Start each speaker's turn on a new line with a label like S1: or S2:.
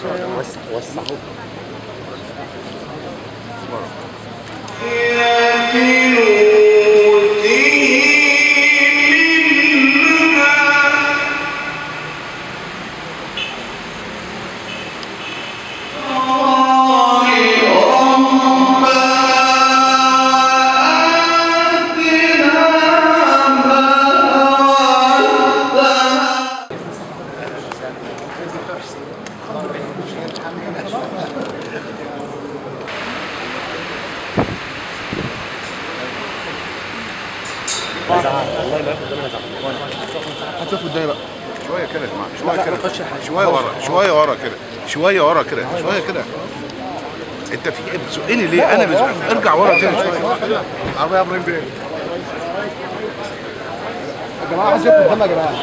S1: وسع والله لا ياخد بالنا
S2: هتشوف قدامي بقى
S3: شويه كده يا جماعه، شويه كده، شويه ورا، شويه ورا كده، شويه ورا كده، شويه كده. انت في ايه بتزقني ليه؟ انا بزقك، ارجع ورا كده شويه.
S2: العربيه يا ابراهيم بيه يا جماعه، عايز يقف قدام يا جماعه.